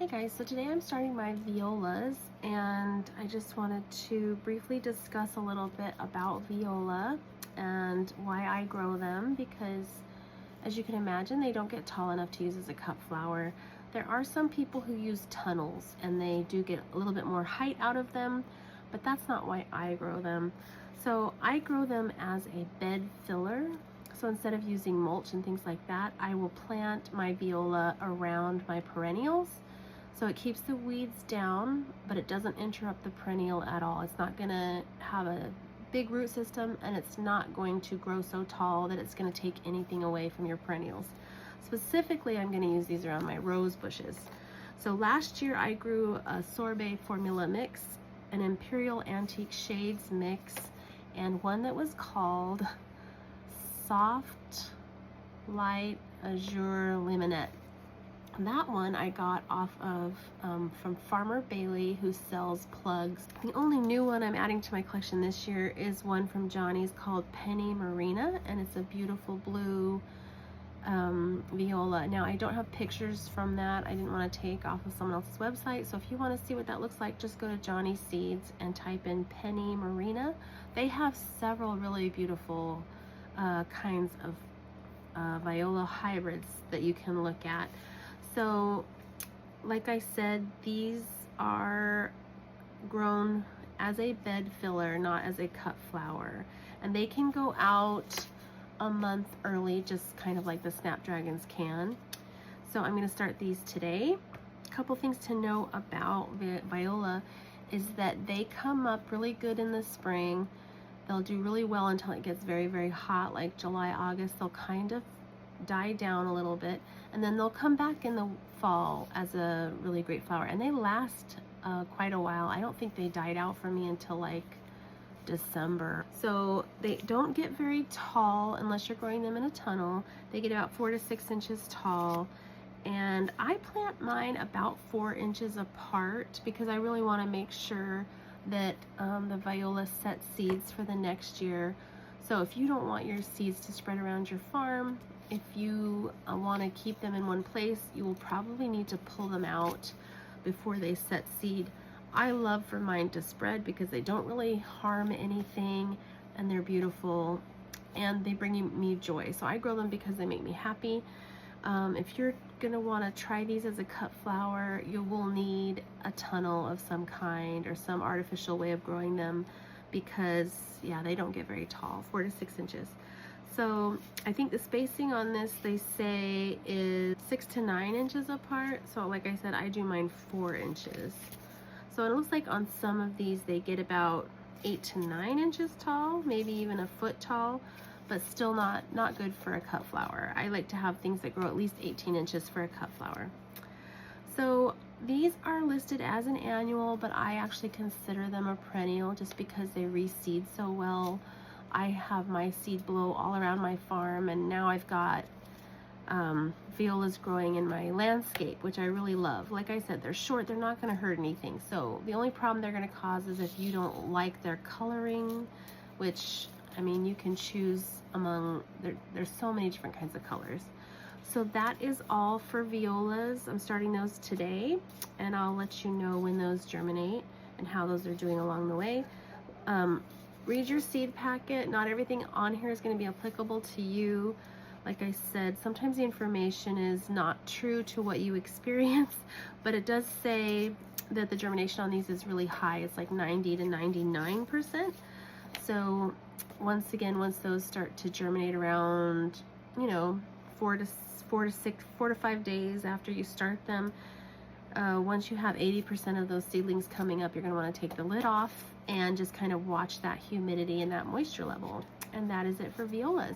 Hey guys, so today I'm starting my violas and I just wanted to briefly discuss a little bit about viola and why I grow them because as you can imagine, they don't get tall enough to use as a cut flower. There are some people who use tunnels and they do get a little bit more height out of them, but that's not why I grow them. So I grow them as a bed filler. So instead of using mulch and things like that, I will plant my viola around my perennials. So it keeps the weeds down, but it doesn't interrupt the perennial at all. It's not gonna have a big root system and it's not going to grow so tall that it's gonna take anything away from your perennials. Specifically, I'm gonna use these around my rose bushes. So last year I grew a sorbet formula mix, an imperial antique shades mix, and one that was called soft light azure limonette. That one I got off of from Farmer Bailey, who sells plugs. The only new one I'm adding to my collection this year is one from Johnny's called Penny Marina, and it's a beautiful blue viola. Now I don't have pictures from that. I didn't want to take off of someone else's website, so if you want to see what that looks like, just go to Johnny Seeds and type in Penny Marina. They have several really beautiful kinds of viola hybrids that you can look at. So like I said, these are grown as a bed filler, not as a cut flower, and they can go out a month early, just kind of like the snapdragons can. So I'm going to start these today. A couple things to know about viola is that they come up really good in the spring. They'll do really well until it gets very, very hot, like July, August. They'll kind of die down a little bit, and then they'll come back in the fall as a really great flower, and they last quite a while. I don't think they died out for me until like December. So they don't get very tall unless you're growing them in a tunnel. They get about 4 to 6 inches tall, and I plant mine about 4 inches apart because I really want to make sure that the viola set seeds for the next year. So if you don't want your seeds to spread around your farm, if you want to keep them in one place, you will probably need to pull them out before they set seed. I love for mine to spread because they don't really harm anything, and they're beautiful and they bring me joy. So I grow them because they make me happy. If you're gonna want to try these as a cut flower, you will need a tunnel of some kind or some artificial way of growing them because yeah, they don't get very tall, 4 to 6 inches. So I think the spacing on this, they say, is 6 to 9 inches apart. So like I said, I do mine 4 inches. So it looks like on some of these they get about 8 to 9 inches tall, maybe even a foot tall, but still not good for a cut flower. I like to have things that grow at least 18 inches for a cut flower. So these are listed as an annual, but I actually consider them a perennial just because they reseed so well. I have my seed blow all around my farm, and now I've got violas growing in my landscape, which I really love. Like I said, they're short, they're not going to hurt anything. So the only problem they're going to cause is if you don't like their coloring, which, I mean, you can choose among, there's so many different kinds of colors. So that is all for violas. I'm starting those today, and I'll let you know when those germinate and how those are doing along the way. Read your seed packet. Not everything on here is going to be applicable to you. Like I said, sometimes the information is not true to what you experience, but it does say that the germination on these is really high. It's like 90 to 99%. So once again, once those start to germinate around, you know, 4 to 5 days after you start them, once you have 80% of those seedlings coming up, you're going to want to take the lid off and just kind of watch that humidity and that moisture level. And that is it for violas.